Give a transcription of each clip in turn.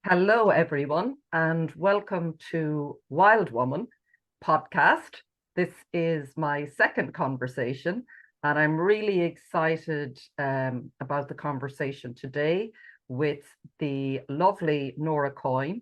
Hello, everyone, and welcome to Wild Woman podcast. This is my second conversation, and I'm really excited about the conversation today with the lovely Norah Coyne.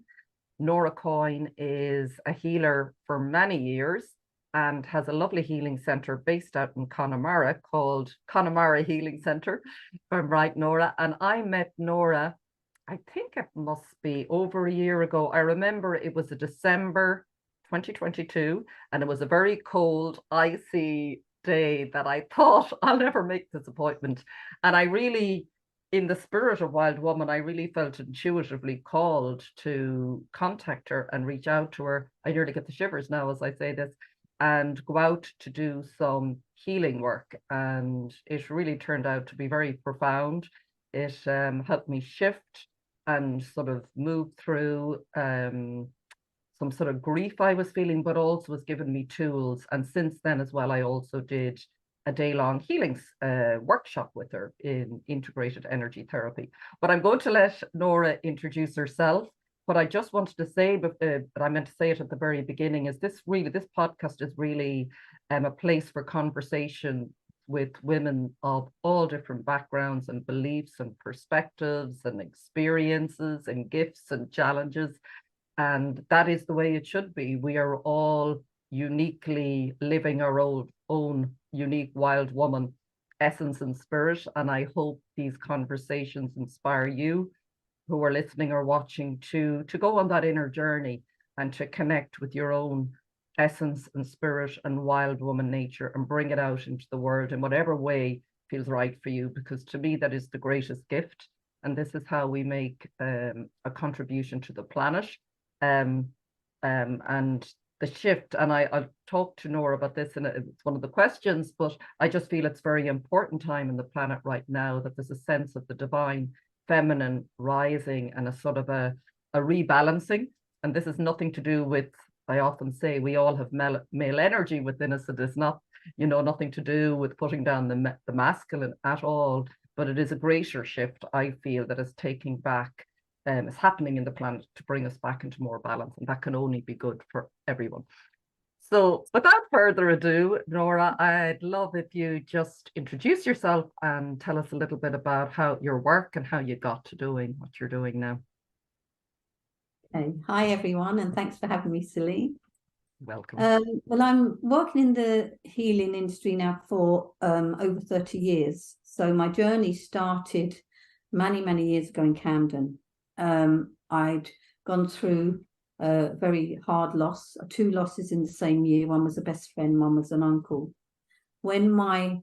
Norah Coyne is a healer for many years and has a lovely healing centre based out in Connemara called Connemara Healing Centre, if I'm right, Norah. And I met Norah, I think it must be over a year ago. I remember it was a December 2022, and it was a very cold, icy day that I thought I'll never make this appointment. And I really, in the spirit of Wild Woman, I really felt intuitively called to contact her and reach out to her. I nearly get the shivers now as I say this, and go out to do some healing work. And it really turned out to be very profound. It helped me shift and sort of move through some sort of grief I was feeling, but also has given me tools. And since then as well, I also did a day-long healing workshop with her in integrated energy therapy. But I'm going to let Norah introduce herself. What I just wanted to say, but I meant to say it at the very beginning, is this podcast is really a place for conversation with women of all different backgrounds and beliefs and perspectives and experiences and gifts and challenges. And that is the way it should be. We are all uniquely living our own unique wild woman essence and spirit. And I hope these conversations inspire you who are listening or watching to go on that inner journey and to connect with your own essence and spirit and wild woman nature and bring it out into the world in whatever way feels right for you, because to me that is the greatest gift, and this is how we make a contribution to the planet and the shift. And I'll talk to Norah about this, and it's one of the questions, but I just feel it's very important time in the planet right now that there's a sense of the divine feminine rising and a sort of a rebalancing. And this is nothing to do with, I often say we all have male energy within us. It is not, nothing to do with putting down the masculine at all, but it is a greater shift, I feel, that is taking back, is happening in the planet to bring us back into more balance. And that can only be good for everyone. So without further ado, Norah, I'd love if you just introduce yourself and tell us a little bit about how your work and how you got to doing what you're doing now. Okay. Hi, everyone, and thanks for having me, Celine. Welcome. Well, I'm working in the healing industry now for over 30 years. So my journey started many, many years ago in Camden. I'd gone through a very hard loss, 2 losses in the same year. One was a best friend, one was an uncle. When my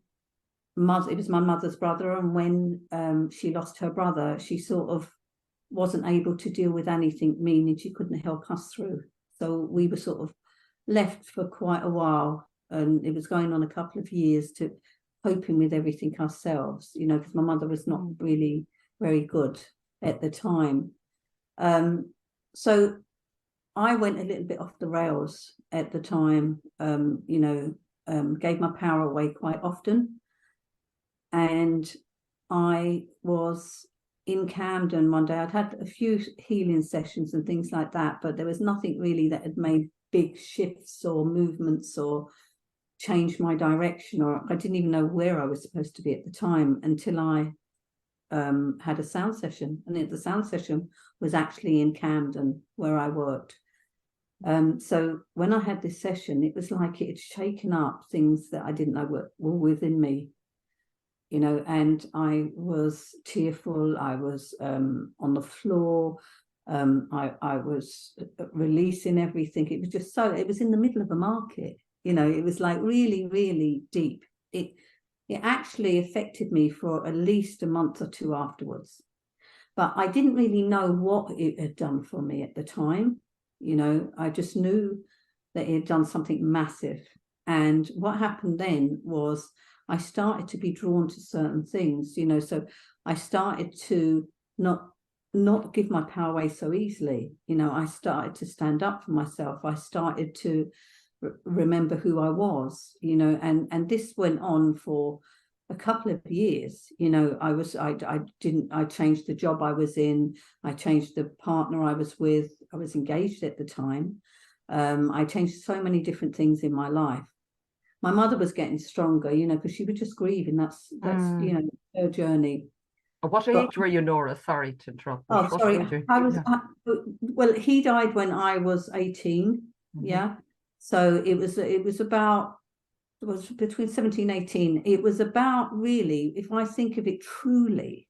mother, it was my mother's brother, and when she lost her brother, she sort of wasn't able to deal with anything, meaning she couldn't help us through. So we were sort of left for quite a while, and it was going on a couple of years to coping with everything ourselves, because my mother was not really very good at the time. So I went a little bit off the rails at the time, gave my power away quite often. And I was in Camden one day. I'd had a few healing sessions and things like that, but there was nothing really that had made big shifts or movements or changed my direction, or I didn't even know where I was supposed to be at the time until I had a sound session. And the sound session was actually in Camden where I worked. So when I had this session, it was like it had shaken up things that I didn't know were within me. And I was tearful. I was on the floor. I was releasing everything. It was just it was in the middle of a market. It was like really, really deep. It actually affected me for at least a month or 2 afterwards. But I didn't really know what it had done for me at the time. I just knew that it had done something massive. And what happened then was I started to be drawn to certain things, so I started to not give my power away so easily. I started to stand up for myself. I started to remember who I was, and this went on for a couple of years, you know, I changed the job I was in, I changed the partner I was with, I was engaged at the time. I changed so many different things in my life. My mother was getting stronger, you know, because she was just grieving. That's you know, her journey. What age were you, Norah? Sorry to interrupt. Oh, sorry. Well, he died when I was 18. Yeah. So it was about, it was between 17 and 18. It was about, really, if I think of it truly,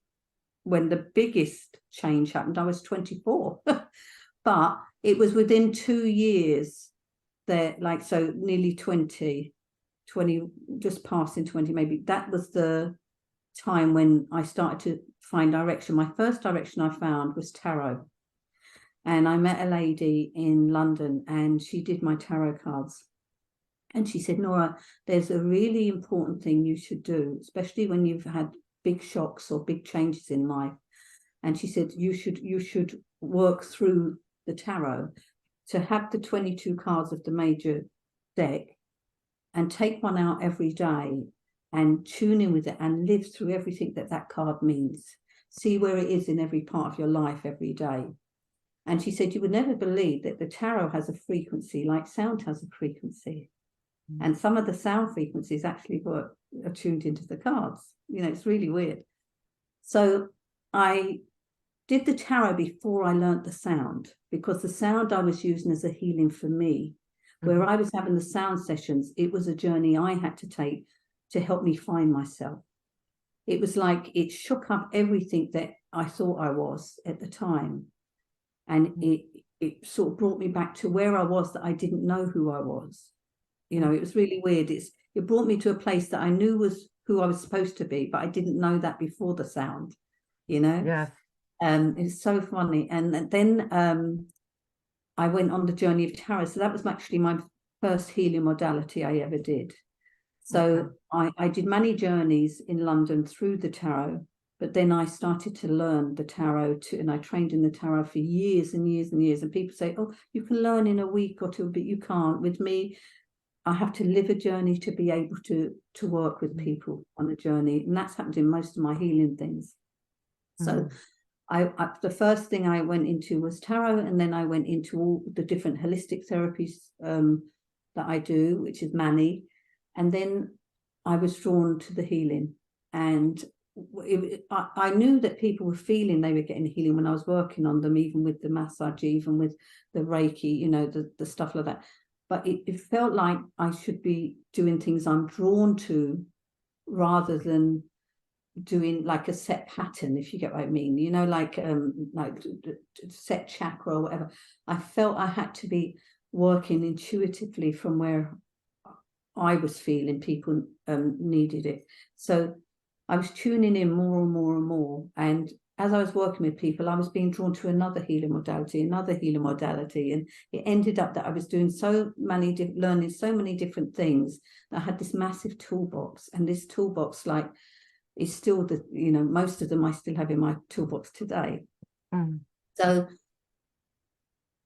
when the biggest change happened, I was 24. But it was within 2 years that, like, so nearly 20, just passing 20 maybe. That was the time when I started to find direction. My first direction I found was tarot. And I met a lady in London, and she did my tarot cards. And she said, Norah, there's a really important thing you should do, especially when you've had big shocks or big changes in life. And she said, you should work through the tarot, to have the 22 cards of the major deck and take one out every day and tune in with it and live through everything that card means. See where it is in every part of your life every day. And she said, you would never believe that the tarot has a frequency like sound has a frequency. And some of the sound frequencies actually are tuned into the cards. You know, it's really weird. So I did the tarot before I learned the sound, because the sound I was using as a healing for me, where I was having the sound sessions, it was a journey I had to take to help me find myself. It was like it shook up everything that I thought I was at the time. And it sort of brought me back to where I was, that I didn't know who I was. You know, it was really weird. It brought me to a place that I knew was who I was supposed to be, but I didn't know that before the sound, you know? Yeah. It's so funny. And then I went on the journey of tarot. So that was actually my first healing modality I ever did. So I did many journeys in London through the tarot, but then I started to learn the tarot too, and I trained in the tarot for years and years and years. And people say, oh, you can learn in a week or two, but you can't. With me, I have to live a journey to be able to work with people on a journey. And that's happened in most of my healing things. So the first thing I went into was tarot, and then I went into all the different holistic therapies that I do, which is Mani. And then I was drawn to the healing. And I knew that people were feeling they were getting healing when I was working on them, even with the massage, even with the Reiki, you know, the stuff like that. But it felt like I should be doing things I'm drawn to, rather than doing like a set pattern, if you get what I mean, you know, like set chakra or whatever. I felt I had to be working intuitively from where I was feeling people needed it. So I was tuning in more and more and more. And as I was working with people, I was being drawn to another healing modality. And it ended up that I was doing learning so many different things, that I had this massive toolbox. And this toolbox, like, is still most of them I still have in my toolbox today. So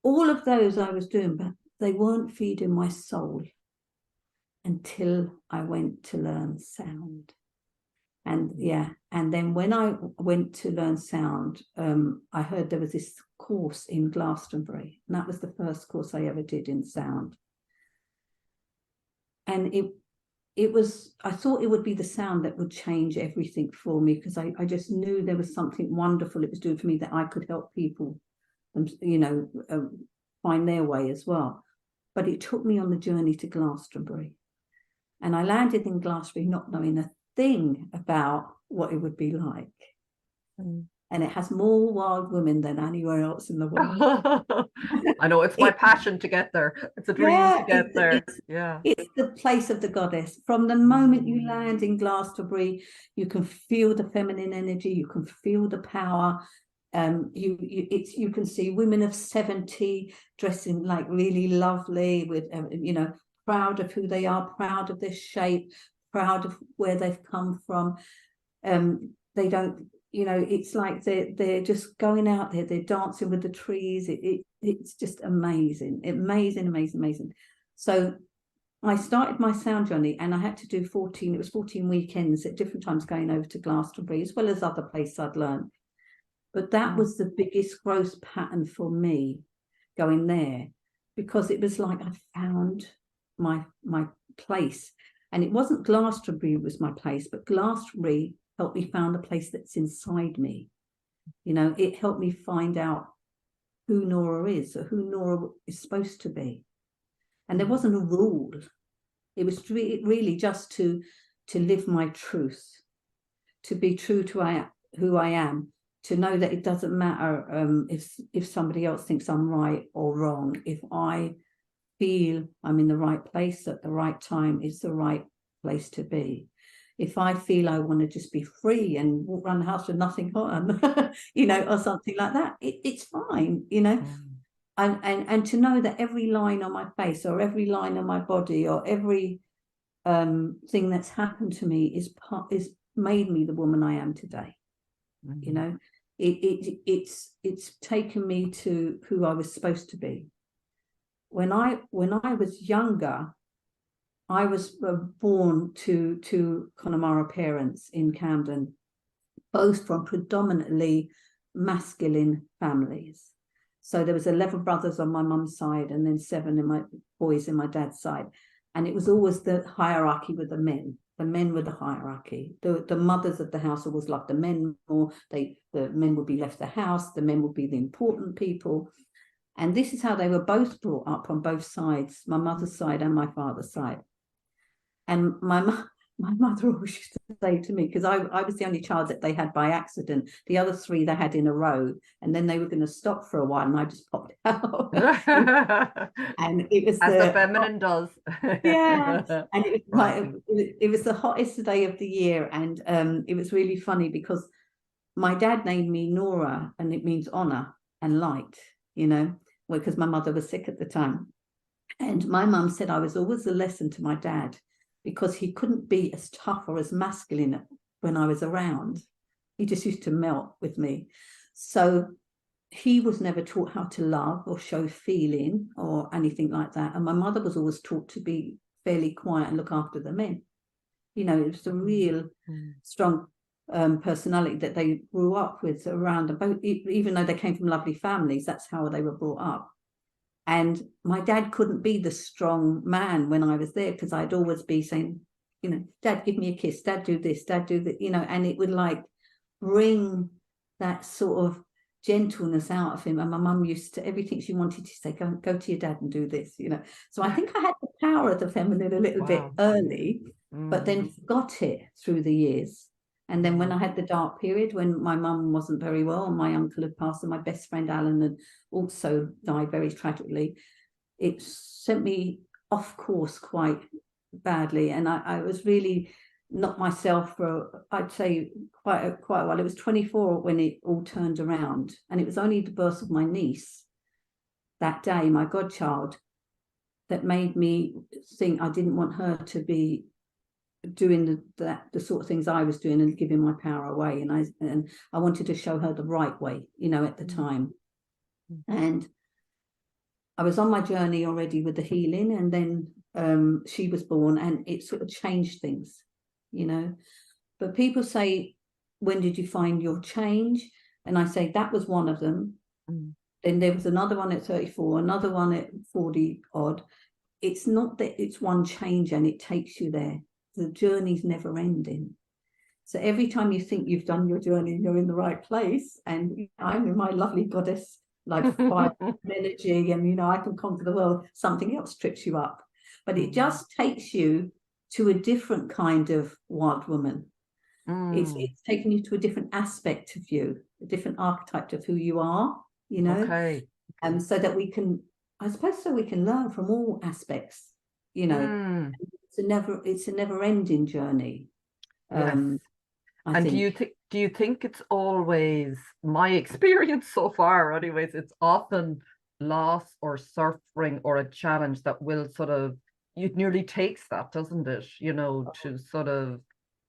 all of those I was doing, but they weren't feeding my soul until I went to learn sound. And then when I went to learn sound, I heard there was this course in Glastonbury, and that was the first course I ever did in sound. And it was, I thought it would be the sound that would change everything for me, because I just knew there was something wonderful it was doing for me, that I could help people, find their way as well. But it took me on the journey to Glastonbury. And I landed in Glastonbury not knowing a thing about what it would be like. And it has more wild women than anywhere else in the world. I know, it's my passion to get there. It's a dream to get there. It's the place of the goddess. From the moment you land in Glastonbury, you can feel the feminine energy, you can feel the power. You can see women of 70 dressing like really lovely, with proud of who they are, proud of their shape, proud of where they've come from. They don't, it's like they're just going out there, they're dancing with the trees. It's just amazing. So I started my sound journey, and I had to do 14 weekends at different times going over to Glastonbury, as well as other places I'd learned. But that was the biggest growth pattern for me, going there, because it was like I found my place. And it wasn't Glastonbury was my place, but Glastonbury helped me find a place that's inside me. You know, it helped me find out who Norah is, or who Norah is supposed to be. And there wasn't a rule. It was really just to live my truth, to be true to who I am, to know that it doesn't matter if somebody else thinks I'm right or wrong. If I feel I'm in the right place at the right time, it's the right place to be. If I feel I want to just be free and walk around the house with nothing on, you know, or something like that, it's fine, you know. And to know that every line on my face, or every line on my body, or every thing that's happened to me is made me the woman I am today. You know, it's taken me to who I was supposed to be. When I was younger, I was born to Connemara parents in Camden, both from predominantly masculine families. So there was 11 brothers on my mum's side, and then 7 in my boys in my dad's side. And it was always the hierarchy with the men. The men were the hierarchy. The mothers of the house always loved the men more. The men would be left the house. The men would be the important people. And this is how they were both brought up on both sides, my mother's side and my father's side. And my mother always used to say to me, because I was the only child that they had by accident. The other 3 they had in a row, and then they were going to stop for a while, and I just popped out. And it was as the feminine does. Yeah, and it was the hottest day of the year, and it was really funny because my dad named me Norah, and it means honor and light, you know, because my mother was sick at the time. And my mum said I was always a lesson to my dad, because he couldn't be as tough or as masculine when I was around. He just used to melt with me. So he was never taught how to love or show feeling or anything like that. And my mother was always taught to be fairly quiet and look after the men. You know, it was a real strong personality that they grew up with around about, even though they came from lovely families, that's how they were brought up. And my dad couldn't be the strong man when I was there, because I'd always be saying, you know, Dad, give me a kiss, Dad, do this, Dad, do that, you know, and it would like bring that sort of gentleness out of him. And my mum used to, everything she wanted to say, go to your dad and do this, you know. So I think I had the power of the feminine a little bit early, but then got it through the years. And then when I had the dark period, when my mum wasn't very well and my uncle had passed and my best friend Alan had also died very tragically, it sent me off course quite badly. And I was really not myself for, I'd say, quite a while. It was 24 when it all turned around. And it was only the birth of my niece that day, my godchild, that made me think I didn't want her to be doing the sort of things I was doing and giving my power away, and I wanted to show her the right way, you know, at the time. And I was on my journey already with the healing, and then she was born, and it sort of changed things, you know. But people say, when did you find your change? And I say that was one of them. Then there was another one at 34, another one at 40 odd. It's not that it's one change and it takes you there. The journey's never ending. So every time you think you've done your journey, you're in the right place. And I'm in my lovely goddess, like fire energy, and, you know, I can conquer the world. Something else trips you up. But it just takes you to a different kind of wild woman. It's taking you to a different aspect of you, a different archetype of who you are, you know. So that we can, I suppose, so we can learn from all aspects, you know. It's a never-ending journey. Yes. And do you think it's always, my experience so far anyways, it's often loss or suffering or a challenge that will sort of, it nearly takes that, doesn't it, you know, to sort of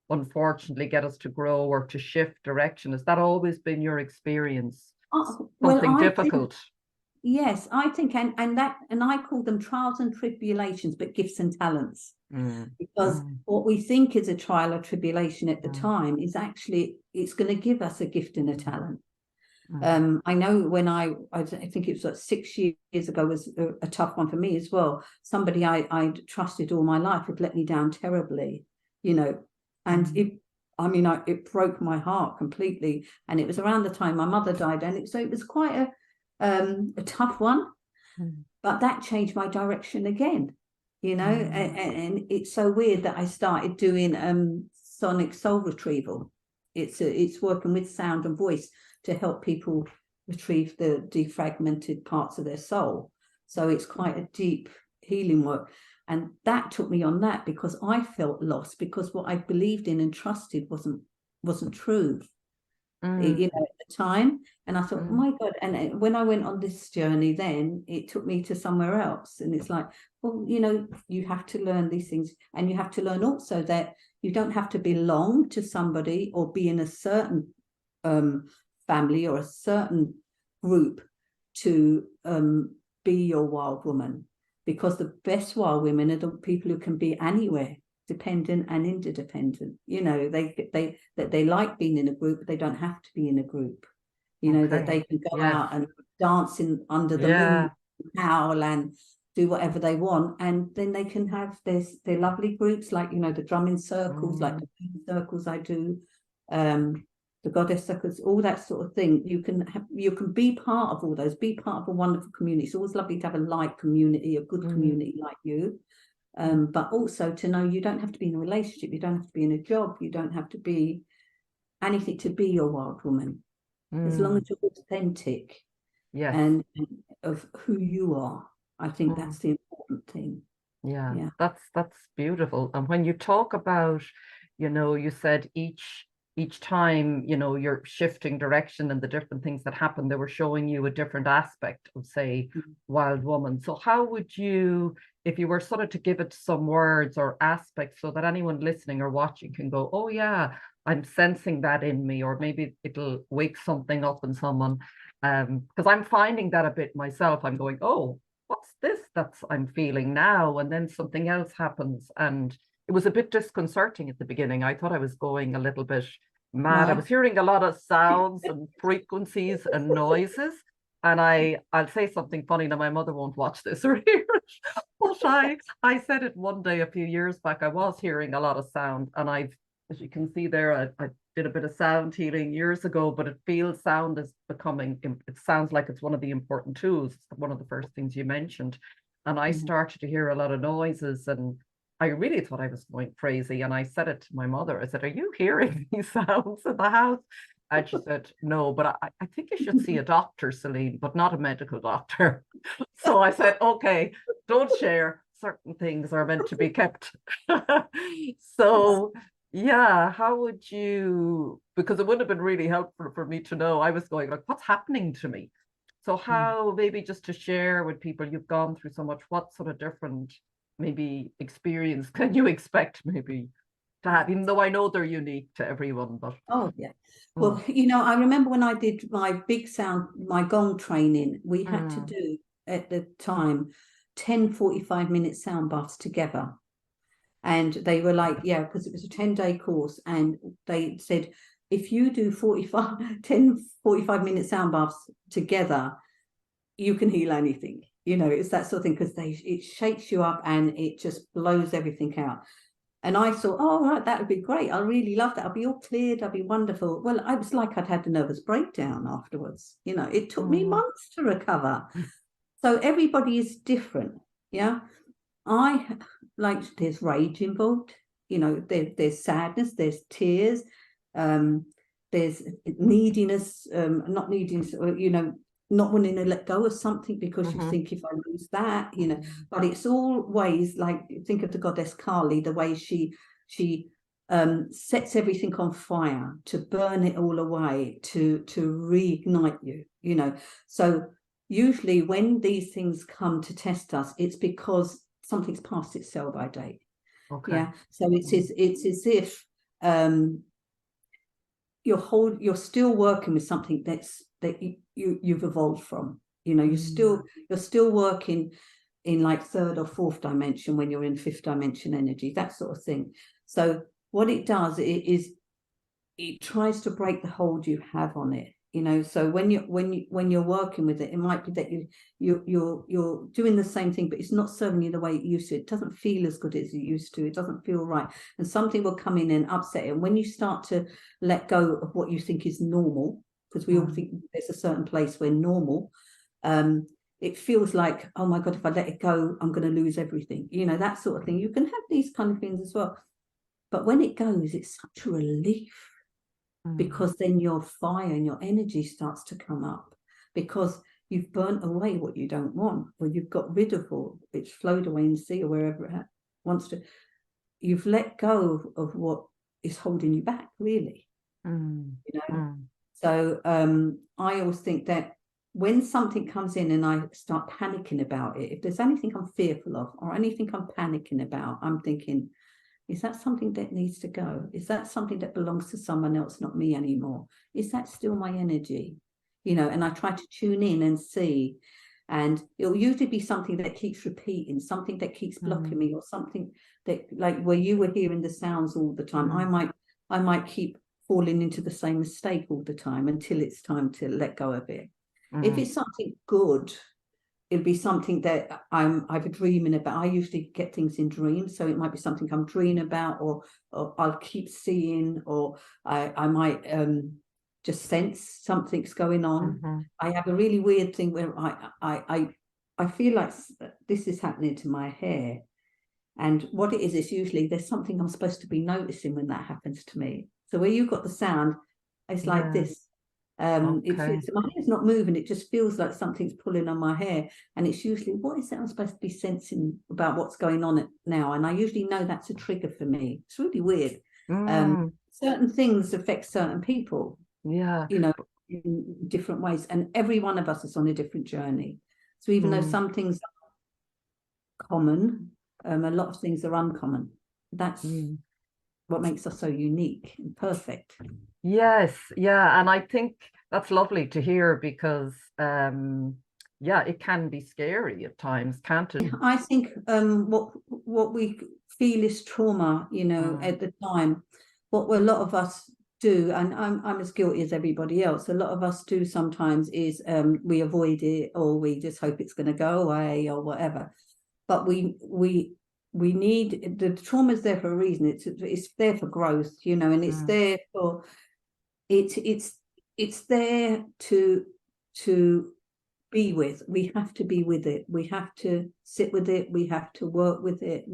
unfortunately get us to grow or to shift direction? Has that always been your experience? Something difficult? Yes, I think, and I call them trials and tribulations, but gifts and talents. Because what we think is a trial or tribulation at the time is actually, it's going to give us a gift and a talent. I know when I think it was like 6 years ago was a tough one for me as well. Somebody I'd trusted all my life had let me down terribly, you know, and it broke my heart completely. And it was around the time my mother died, and so it was quite a tough one, but that changed my direction again, you know. And it's so weird that I started doing sonic soul retrieval. It's working with sound and voice to help people retrieve the defragmented parts of their soul. So it's quite a deep healing work. And that took me on that, because I felt lost, because what I believed in and trusted wasn't true, you know, at the time. And I thought, oh my God. And when I went on this journey, then it took me to somewhere else. And it's like, well, you know, you have to learn these things, and you have to learn also that you don't have to belong to somebody or be in a certain family or a certain group to be your wild woman, because the best wild women are the people who can be anywhere, dependent and interdependent. You know, they like being in a group, but they don't have to be in a group. You know, that they can go out and dance under the moon, howl and do whatever they want, and then they can have their lovely groups, like, you know, the drumming circles, like the circles I do, the goddess circles, all that sort of thing. You can be part of all those, be part of a wonderful community. It's always lovely to have a light community, a good community like you, but also to know you don't have to be in a relationship, you don't have to be in a job, you don't have to be anything to be your wild woman, as long as you're authentic and of who you are. I think that's the important thing. Yeah, that's beautiful. And when you talk about, you know, you said each time, you know, you're shifting direction and the different things that happen, they were showing you a different aspect of, say, wild woman. So how would you, if you were sort of to give it some words or aspects so that anyone listening or watching can go, oh yeah, I'm sensing that in me, or maybe it'll wake something up in someone. Because I'm finding that a bit myself. I'm going, oh, what's this I'm feeling now? And then something else happens. And it was a bit disconcerting at the beginning. I thought I was going a little bit mad. I was hearing a lot of sounds and frequencies and noises. And I'll say something funny. Now, my mother won't watch this or hear it. But I said it one day a few years back. I was hearing a lot of sound. And as you can see there, I did a bit of sound healing years ago, but it feels sound is becoming, it sounds like it's one of the important tools. It's one of the first things you mentioned. And I started to hear a lot of noises, and I really thought I was going crazy. And I said it to my mother. I said, are you hearing these sounds in the house? And she said, no, but I think you should see a doctor, Celine, but not a medical doctor. So I said, okay, don't share. Certain things are meant to be kept. So yeah, how would you, because it would have been really helpful for me to know, I was going like, what's happening to me? So how, maybe just to share with people, you've gone through so much, what sort of different maybe experience can you expect maybe to have, even though I know they're unique to everyone, but well, you know, I remember when I did my big sound, my gong training, we had to do at the time 10 45-minute sound baths together. And they were like, yeah, because it was a 10-day course, and they said, if you do 10 45-minute sound baths together, you can heal anything. You know, it's that sort of thing, because it shakes you up and it just blows everything out. And I thought, oh, right, that would be great. I really love that. I'll be all cleared. I'll be wonderful. Well, I was like, I'd had a nervous breakdown afterwards. You know, it took me months to recover. So everybody is different. Yeah. There's rage involved. You know, there's sadness, there's tears, there's neediness, not neediness, you know, not wanting to let go of something because you think, if I lose that, you know, but it's always like, think of the goddesskali, the way she sets everything on fire to burn it all away, to reignite you, you know. So usually when these things come to test us, it's because something's past its sell-by date. Yeah, so it's as if you're still working with something that you've evolved from. You know, you're still working in like third or fourth dimension when you're in fifth dimension energy, that sort of thing. So what it does is it tries to break the hold you have on it. You know, so when you're working with it, it might be that you're doing the same thing, but it's not serving you the way it used to. It doesn't feel as good as it used to. It doesn't feel right, and something will come in and upset it. And when you start to let go of what you think is normal, because we all think there's a certain place where normal, it feels like, oh my God, if I let it go, I'm going to lose everything. You know, that sort of thing. You can have these kind of things as well, but when it goes, it's such a relief. Because then your fire and your energy starts to come up, because you've burnt away what you don't want, or you've got rid of all, it's flowed away in the sea or wherever it wants to. You've let go of what is holding you back, really. You know. So I always think that when something comes in and I start panicking about it, if there's anything I'm fearful of or anything I'm panicking about, I'm thinking, is that something that needs to go? Is that something that belongs to someone else, not me anymore? Is that still my energy? You know, and I try to tune in and see. And it'll usually be something that keeps repeating, something that keeps blocking me, or something that, like where you were hearing the sounds all the time, I might keep falling into the same mistake all the time until it's time to let go of it. If it's something good, it'd be something that I'm dreaming about. I usually get things in dreams, so it might be something I'm dreaming about, or I'll keep seeing, or I might just sense something's going on. I have a really weird thing where I feel like this is happening to my hair, and what it is usually there's something I'm supposed to be noticing when that happens to me. So where you've got the sound, it's like this. It feels, my hair's not moving, it just feels like something's pulling on my hair, and it's usually, what is it I'm supposed to be sensing about what's going on now? And I usually know that's a trigger for me. It's really weird. Certain things affect certain people, you know, in different ways, and every one of us is on a different journey. So even though some things are common, a lot of things are uncommon. That's what makes us so unique and perfect. Yes, yeah, and I think that's lovely to hear, because yeah, it can be scary at times, can't it? I think what we feel is trauma, you know, at the time. What a lot of us do, and I'm as guilty as everybody else, a lot of us do sometimes is we avoid it, or we just hope it's going to go away or whatever. But we need, the trauma is there for a reason. It's there for growth, you know, and it's there for it's there to be with. We have to be with it. We have to sit with it. We have to work with it.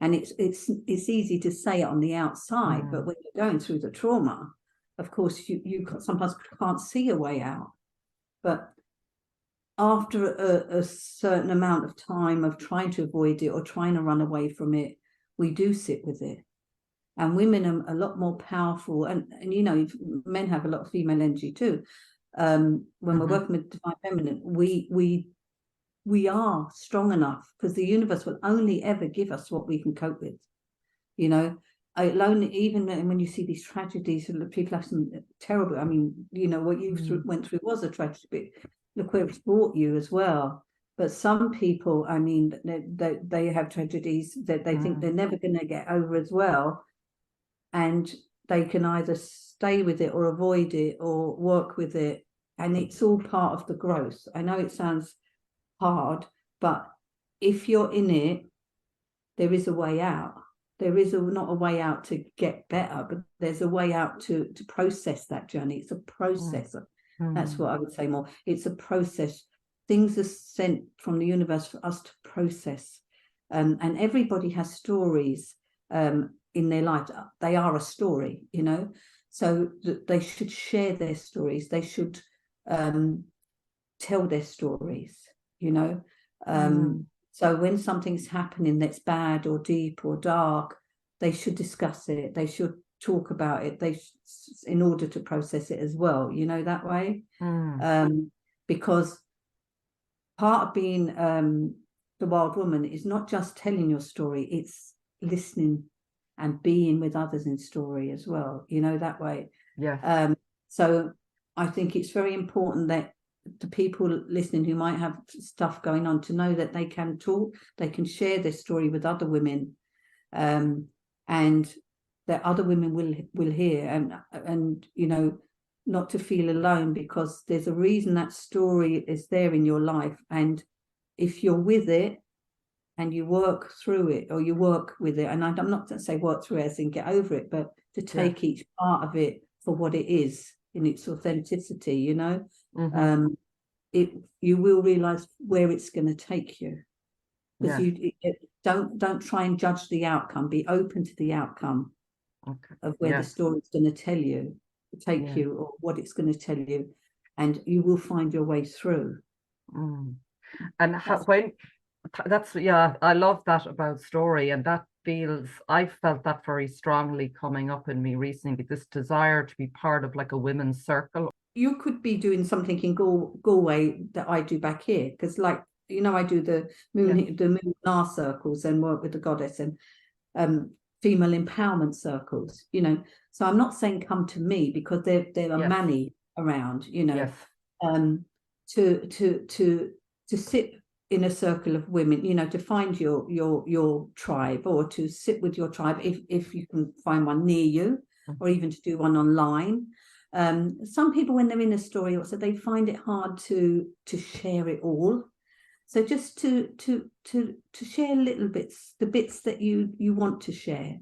And it's easy to say it on the outside, but when you're going through the trauma, of course, you sometimes can't see a way out. But after a certain amount of time of trying to avoid it or trying to run away from it, we do sit with it. And women are a lot more powerful, and you know, men have a lot of female energy too. When we're working with divine feminine, we are strong enough, because the universe will only ever give us what we can cope with. You know, alone, even when you see these tragedies, people have some terrible. I mean, you know, what you went through was a tragedy. Look where it's brought you as well. But some people, I mean, they have tragedies that they think they're never going to get over as well. And they can either stay with it or avoid it or work with it. And it's all part of the growth. I know it sounds hard, but if you're in it, there is a way out. There is not a way out to get better, but there's a way out to process that journey. It's a process. That's what I would say more. It's a process. Things are sent from the universe for us to process. And everybody has stories in their life. They are a story, you know, so they should share their stories. They should tell their stories, you know. So when something's happening that's bad or deep or dark, they should discuss it. They should talk about it. In order to process it as well, you know, that way. Because part of being the wild woman is not just telling your story, it's listening and being with others in story as well, you know, that way. Yeah. So I think it's very important that the people listening who might have stuff going on to know that they can talk, they can share their story with other women, and that other women will hear, and you know, not to feel alone, because there's a reason that story is there in your life. And if you're with it and you work through it, or you work with it, and I'm not going to say work through it as in get over it, but to take each part of it for what it is in its authenticity, you know, you will realize where it's going to take you. Because don't try and judge the outcome. Be open to the outcome of where the story's going to tell you, take you, or what it's going to tell you, and you will find your way through. And I love that about story, and that I felt that very strongly coming up in me recently, this desire to be part of like a women's circle. You could be doing something in Galway that I do back here, because, like, you know, I do the moon circles and work with the goddess, and female empowerment circles, you know. So I'm not saying come to me, because there are many around, you know. To sit in a circle of women, you know, to find your tribe, or to sit with your tribe if you can find one near you, or even to do one online. Some people, when they're in a story, also they find it hard to share it all. So just to share little bits, the bits that you want to share,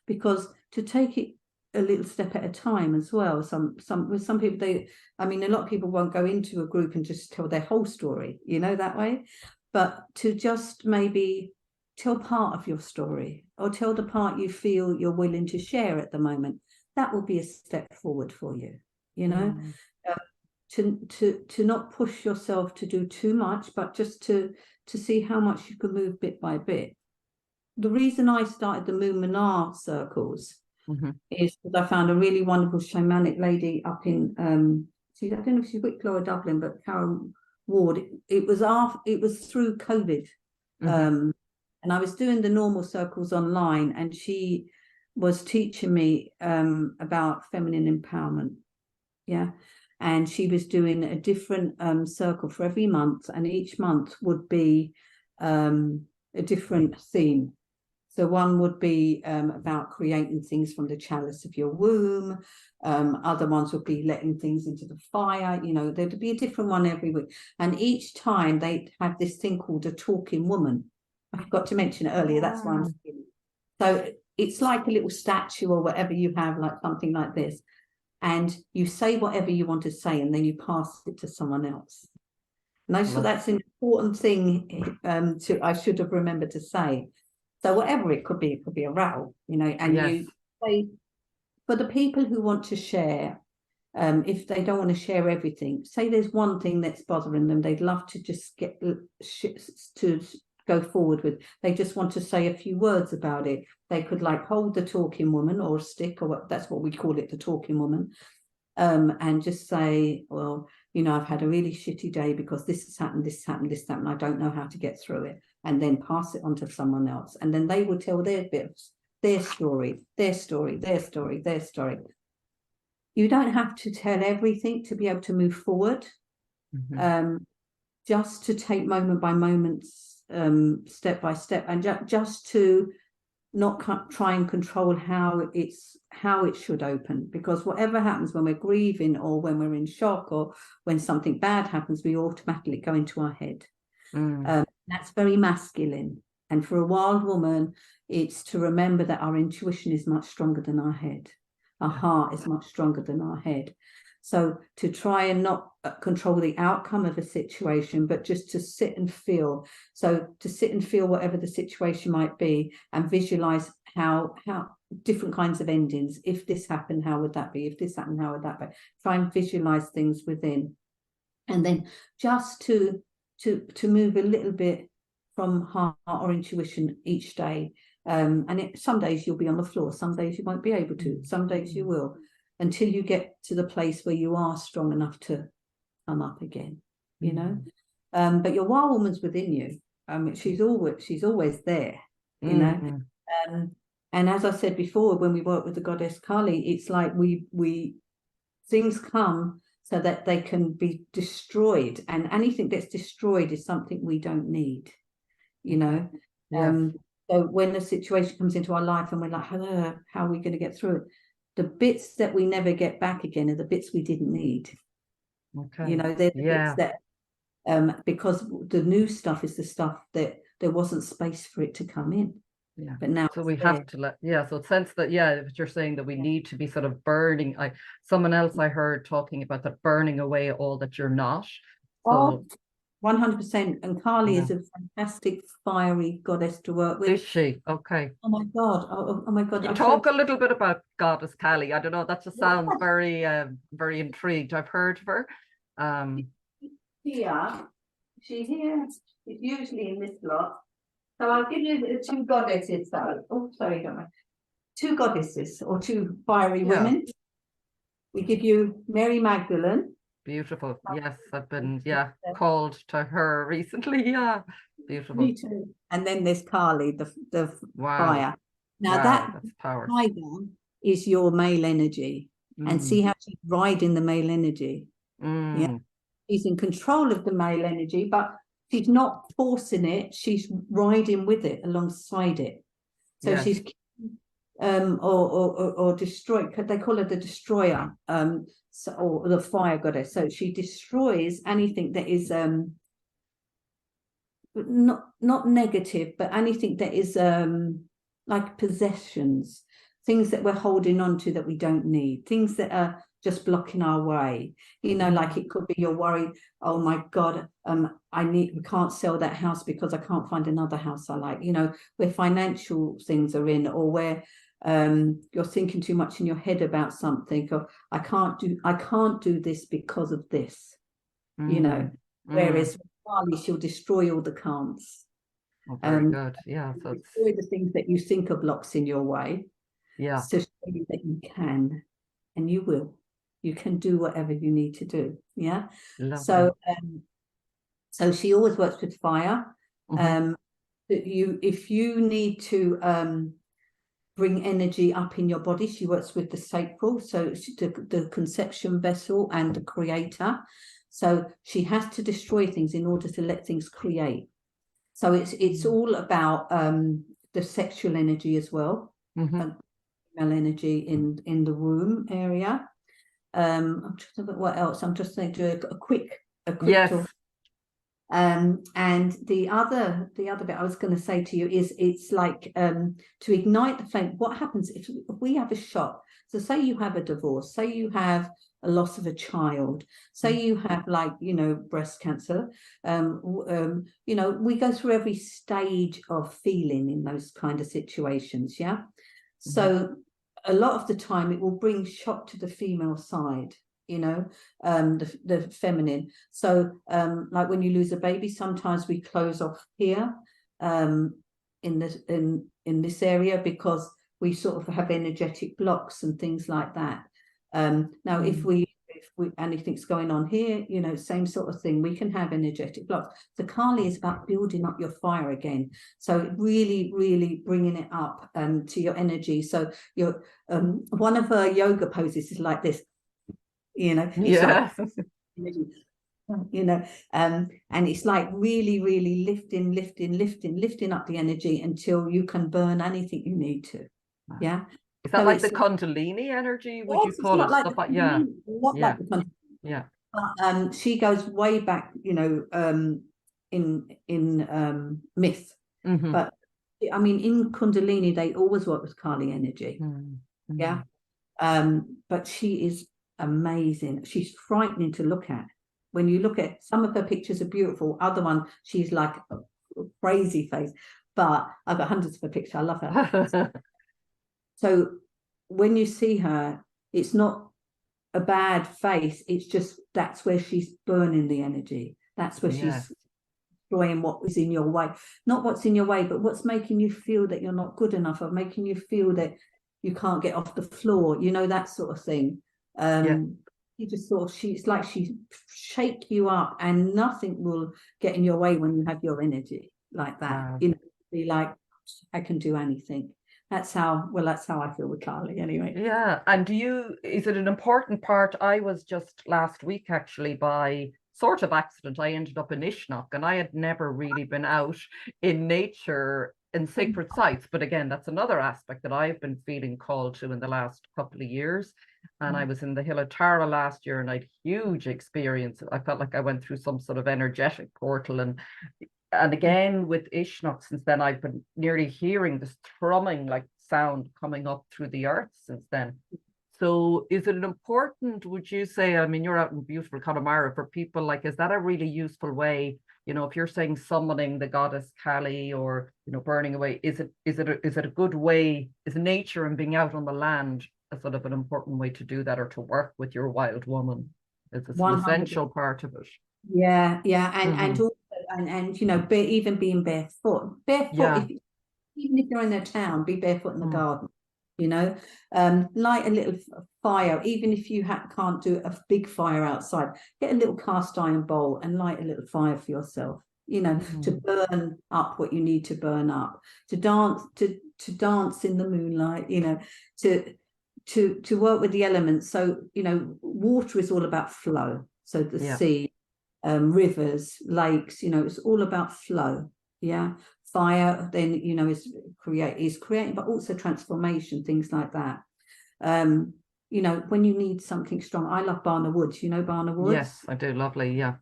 because to take it a little step at a time as well. With some people, a lot of people won't go into a group and just tell their whole story, you know, that way. But to just maybe tell part of your story, or tell the part you feel you're willing to share at the moment, that will be a step forward for you, you know. To not push yourself to do too much, but just to see how much you can move bit by bit. The reason I started the Moon circles is because I found a really wonderful shamanic lady up in I don't know if she's Wicklow or Dublin, but Karen Ward. It was through COVID, and I was doing the normal circles online, and she was teaching me about feminine empowerment, and she was doing a different circle for every month, and each month would be a different theme. So one would be about creating things from the chalice of your womb. Other ones would be letting things into the fire. You know, there'd be a different one every week. And each time they'd have this thing called a talking woman. I forgot to mention it earlier. That's why I'm saying. So it's like a little statue or whatever you have, like something like this. And you say whatever you want to say, and then you pass it to someone else. And I just thought that's an important thing I should have remembered to say. So whatever it could be a row, you know, and you say, for the people who want to share, if they don't want to share everything, say there's one thing that's bothering them, they'd love to just get to go forward with. They just want to say a few words about it. They could like hold the talking woman, or a stick, or that's what we call it, the talking woman, and just say, well, you know, I've had a really shitty day because this has happened, this happened, this happened. I don't know how to get through it. And then pass it on to someone else. And then they will tell their bits, their story, their story, their story, their story. You don't have to tell everything to be able to move forward. Just to take moment by moment, step by step, and just to not try and control how it should open, because whatever happens when we're grieving, or when we're in shock, or when something bad happens, we automatically go into our head. That's very masculine, and for a wild woman, it's to remember that our intuition is much stronger than our head. Our heart is much stronger than our head. So to try and not control the outcome of a situation, but just to sit and feel. So to sit and feel whatever the situation might be, and visualize how different kinds of endings. If this happened, how would that be? If this happened, how would that be? Try and visualize things within, and then just to move a little bit from heart or intuition each day. And some days you'll be on the floor, some days you won't be able to, some days you will, until you get to the place where you are strong enough to come up again, you know. But your wild woman's within you. She's always there, you know. And as I said before, when we work with the goddess Kali, it's like we things come. so that they can be destroyed. And anything that's destroyed is something we don't need, you know. Yes. So when a situation comes into our life and we're like, how are we going to get through it? The bits that we never get back again are the bits we didn't need. Okay. You know, they're the bits that, because the new stuff is the stuff that there wasn't space for it to come in. Yeah. But now so we have to let, so it sense that, if you're saying that we need to be sort of burning. Someone else I heard talking about that, burning away all that you're not. So 100%. And Kali is a fantastic fiery goddess to work with. Is she? Okay. Oh my God. Oh my God. You talk a little bit about goddesskali. I don't know, that just sounds very very intrigued. I've heard of her. Here, she's here. She's usually in this lot. So I'll give you the two goddesses. Two goddesses or two fiery women. We give you Mary Magdalene. Beautiful. Yes, I've been called to her recently. Yeah, beautiful. Me too. And then there's Kali, the fire. Now that's power. Tiger is your male energy, and see how she's riding the male energy. Yeah, she's in control of the male energy, but she's not forcing it. She's riding with it, alongside it. So she's or destroy. They call her the destroyer. Or the fire goddess. So she destroys anything that is not negative, but anything that is like possessions, things that we're holding on to that we don't need, things that are just blocking our way. You know, like it could be you're worried, oh my God, we can't sell that house because I can't find another house I like. You know, where financial things are in, or where you're thinking too much in your head about something, or I can't do this because of this. You know, whereas Kali, she'll destroy all the can'ts. Very good. Yeah, so destroy the things that you think are blocks in your way. Yeah, so show you that you can, and you will. You can do whatever you need to do. Yeah. Lovely. So she always works with fire. If you need to bring energy up in your body, she works with the sacral, so the conception vessel and the creator. So she has to destroy things in order to let things create. So it's all about the sexual energy as well, female energy in the womb area. I'm trying to think what else. I'm just going to do a quick talk. And the other bit I was going to say to you is, it's like to ignite the flame. What happens if we have a shock? So say you have a divorce, say you have a loss of a child, say you have, like, you know, breast cancer. You know, we go through every stage of feeling in those kind of situations. Yeah. So a lot of the time it will bring shock to the female side, you know, the feminine. So like when you lose a baby, sometimes we close off here in this area, because we sort of have energetic blocks and things like that. Now if anything's going on here, you know, same sort of thing, we can have energetic blocks. The Kali is about building up your fire again, so really bringing it up to your energy. So your one of her yoga poses is like this, you know. Like, you know, and it's like really lifting up the energy until you can burn anything you need to. Yeah. Is that like the Kundalini energy? Would you call it stuff like But she goes way back, you know, in myth. But I mean, in Kundalini, they always work with Kali energy. Yeah. But she is amazing. She's frightening to look at. When you look at some of her pictures are beautiful. Other one, she's like a crazy face. But I've got hundreds of her pictures. I love her. So when you see her, it's not a bad face. It's just that's where she's burning the energy. That's where she's destroying what was in your way. Not what's in your way, but what's making you feel that you're not good enough, or making you feel that you can't get off the floor. You know, that sort of thing. You just sort of, she's like, she shake you up, and nothing will get in your way when you have your energy like that. You know, be like, I can do anything. that's how I feel with Kali anyway. Yeah. And is it an important part? I was just last week actually, by sort of accident, I ended up in Ishnock, and I had never really been out in nature in sacred sites. But again, that's another aspect that I've been feeling called to in the last couple of years. And I was in the Hill of Tara last year, and I had huge experience. I felt like I went through some sort of energetic portal, and again with Ishnock, since then I've been nearly hearing this thrumming like sound coming up through the earth since then. So is it important, would you say, I mean, you're out in beautiful Connemara, for people, like, is that a really useful way, if you're saying summoning the goddess Kali, or burning away, is it a good way, is nature and being out on the land a sort of an important way to do that, or to work with your wild woman? Is this an essential part of it? Yeah, and also, and even being barefoot, Yeah. even if you're in a town, be barefoot in the garden. Light a little fire, even if you can't do a big fire outside. Get a little cast iron bowl and light a little fire for yourself. To burn up what you need to burn up. To dance, to dance in the moonlight. To work with the elements. So water is all about flow. So the sea, rivers, lakes. It's all about flow. Yeah. Fire then is creating, but also transformation, things like that. When you need something strong, I love Barna Woods. Barna Woods? Yes, I do. Lovely. Yeah.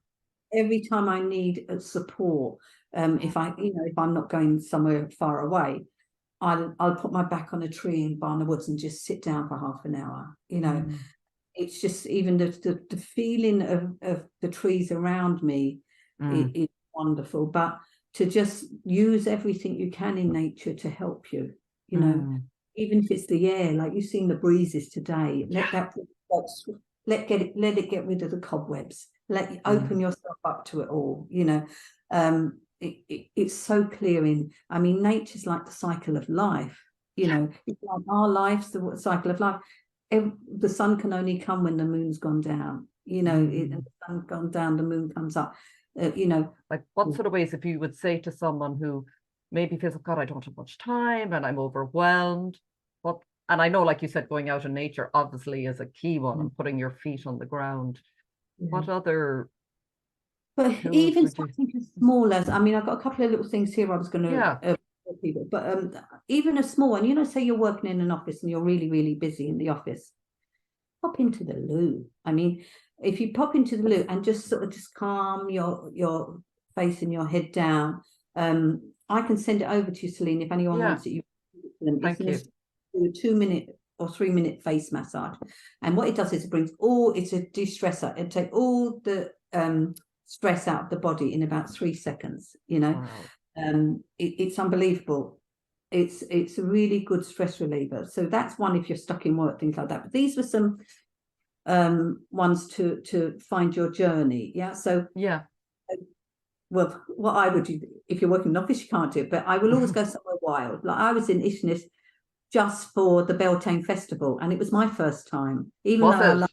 Every time I need support, if I'm not going somewhere far away, I'll put my back on a tree in Barna Woods and just sit down for half an hour. It's just, even the feeling of the trees around me is wonderful. But to just use everything you can in nature to help you, even if it's the air, like you've seen the breezes today, let it get rid of the cobwebs, open yourself up to it all. It's so clearing. I mean, nature's like the cycle of life. It's like our life's the cycle of life. The sun can only come when the moon's gone down. The sun's gone down, the moon comes up. Like, what sort of ways, if you would say to someone who maybe feels, God, I don't have much time and I'm overwhelmed, and I know, like you said, going out in nature obviously is a key one, and putting your feet on the ground. What other? But even something as small as, I mean, I've got a couple of little things here I was going to people, but even a small one, say you're working in an office and you're really, really busy in the office, pop into the loo. I mean, if you pop into the loo and just sort of just calm your face and your head down, I can send it over to you, Celine, if anyone wants it. Thank you. Do a 2-minute or 3-minute face massage, and what it does is it's a de-stressor. It takes all the stress out of the body in about 3 seconds. Wow. It's unbelievable. It's a really good stress reliever. So that's one if you're stuck in work, things like that. But these were some ones to find your journey. Well, what I would do, if you're working in an office, you can't do it, but I will always go somewhere wild. Like, I was in Ishnis just for the Beltane Festival, and it was my first time, even though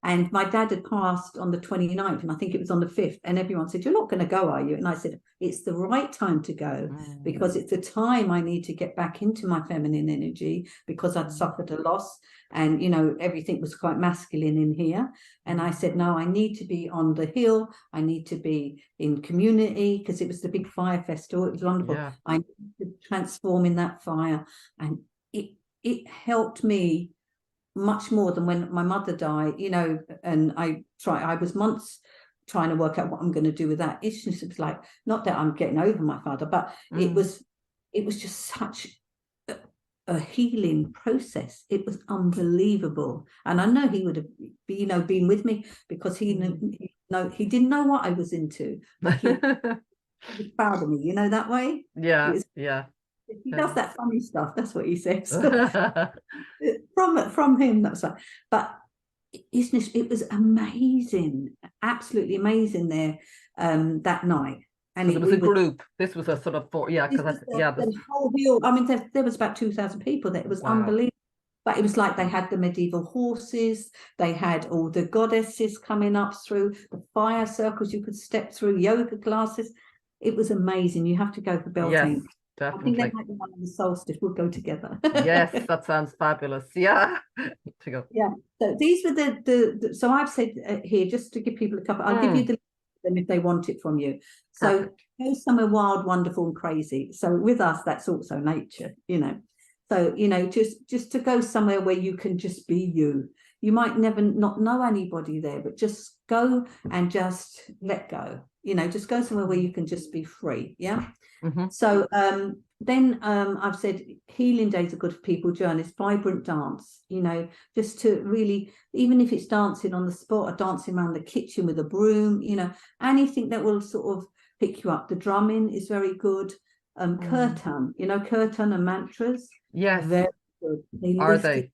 and my dad had passed on the 29th, and I think it was on the 5th, and everyone said, you're not going to go, are you? And I said, it's the right time to go, because it's the time I need to get back into my feminine energy, because I'd suffered a loss, and everything was quite masculine in here. And I said, no, I need to be on the hill, I need to be in community, because it was the big fire festival. It was wonderful. I need to transform in that fire, and it helped me much more than when my mother died, and I was months trying to work out what I'm going to do with that. It's just like, not that I'm getting over my father, but it was just such a healing process. It was unbelievable. And I know he would have been with me, because he didn't know what I was into, but he was proud of me, that way. He does that funny stuff. That's what he says. from him, that's right. But it was amazing, absolutely amazing there that night. And it was a group. This was a sort of the whole hill. I mean, there was about 2,000 people there. It was unbelievable. But it was like they had the medieval horses, they had all the goddesses coming up through the fire circles you could step through, yoga classes. It was amazing. You have to go for Beltane. I think definitely. they might be one of the solstice would go together. Yes, that sounds fabulous. Yeah. To go. Yeah. So these were the so I've said here, just to give people a couple, I'll give you the them if they want it from you. So Perfect. go somewhere wild, wonderful, and crazy. So with us, that's also nature, you know. So, you know, just to go somewhere where you can just be you. You might never not know anybody there, but just go and just let go. You know, just go somewhere where you can just be free. Yeah. So then I've said healing days are good for people, journeys, vibrant dance, you know, just to really, even if it's dancing on the spot or dancing around the kitchen with a broom, you know, anything that will sort of pick you up. The drumming is very good. Kirtan, you know, kirtan and mantras. Yes. Very good. They Are lift they? it.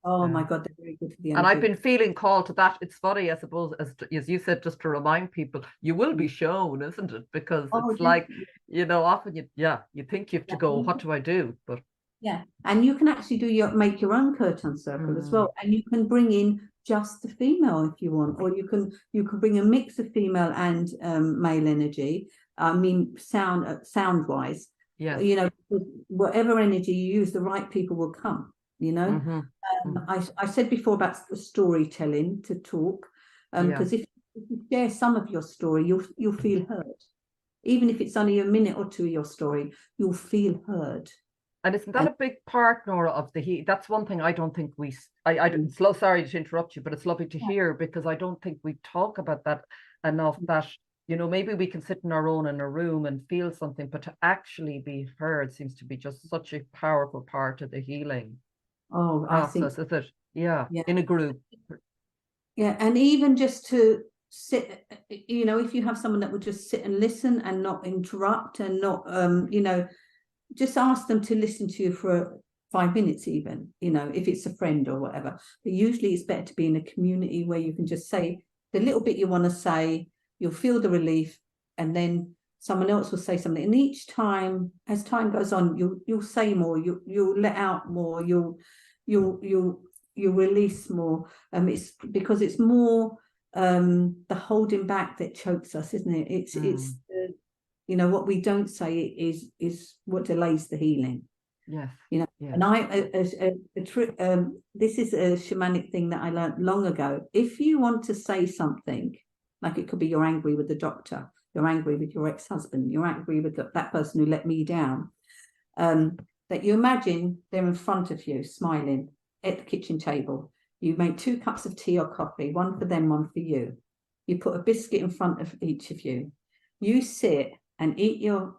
Oh Yeah. my God, they're very good for the And I've energy. been feeling called to that. It's funny, I suppose, as you said, just to remind people, you will be shown, isn't it? Because Oh, it's like, definitely. you know, often you think you have to go, what do I do? But Yeah, and you can actually make your own curtain circle as well, and you can bring in just the female if you want, or you can bring a mix of female and male energy. I mean, sound wise, yes. you know, whatever energy you use, the right people will come. You know, I said before about the storytelling to talk, because if you share some of your story, you'll feel heard, even if it's only a minute or two of your story, you'll feel heard. And isn't that a big part, Norah, of the heat? That's one thing I don't think I don't, sorry to interrupt you, but it's lovely to hear, because I don't think we talk about that enough, that, you know, maybe we can sit in our own in a room and feel something, but to actually be heard seems to be just such a powerful part of the healing process, is it? Yeah, in a group. Yeah, and even just to sit, you know, if you have someone that would just sit and listen and not interrupt and not, you know, just ask them to listen to you for 5 minutes even, you know, if it's a friend or whatever. But usually it's better to be in a community where you can just say the little bit you want to say, you'll feel the relief, and then someone else will say something. And each time, as time goes on, you'll say more, you'll let out more, you'll release more. It's because it's more the holding back that chokes us, isn't it? It's you know, what we don't say is what delays the healing. Yes. You know, and this is a shamanic thing that I learned long ago. If you want to say something, like it could be you're angry with the doctor, you're angry with your ex-husband, you're angry with that person who let me down, that you imagine they're in front of you, smiling at the kitchen table. You make 2 cups of tea or coffee, one for them, one for you. You put a biscuit in front of each of you. You sit and eat your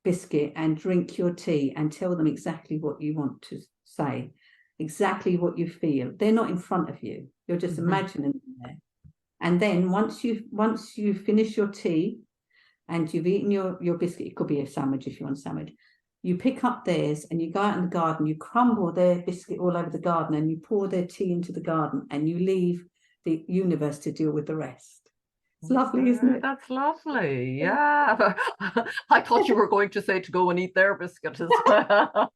biscuit and drink your tea and tell them exactly what you want to say, exactly what you feel. They're not in front of you. You're just imagining them there. And then once you finish your tea and you've eaten your biscuit, it could be a sandwich if you want a sandwich, you pick up theirs and you go out in the garden, you crumble their biscuit all over the garden and you pour their tea into the garden and you leave the universe to deal with the rest. It's lovely, isn't it? That's lovely. Yeah. I thought you were going to say to go and eat their biscuit as well.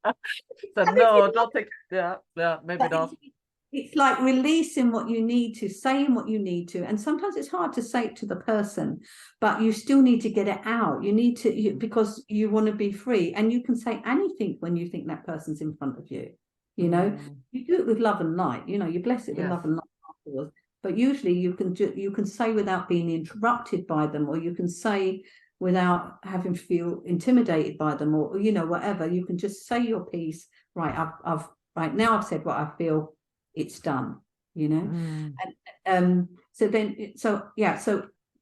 So no, don't think. Yeah, maybe not. It's like releasing what you need to, saying what you need to, and sometimes it's hard to say it to the person, but you still need to get it out. You need to, because you want to be free, and you can say anything when you think that person's in front of you. You know, you do it with love and light. You know, you bless it with love and light afterwards. But usually you can say without being interrupted by them, or you can say without having to feel intimidated by them, or you know, whatever. You can just say your piece. Right, I've right now I've said what I feel. It's done. You know, and so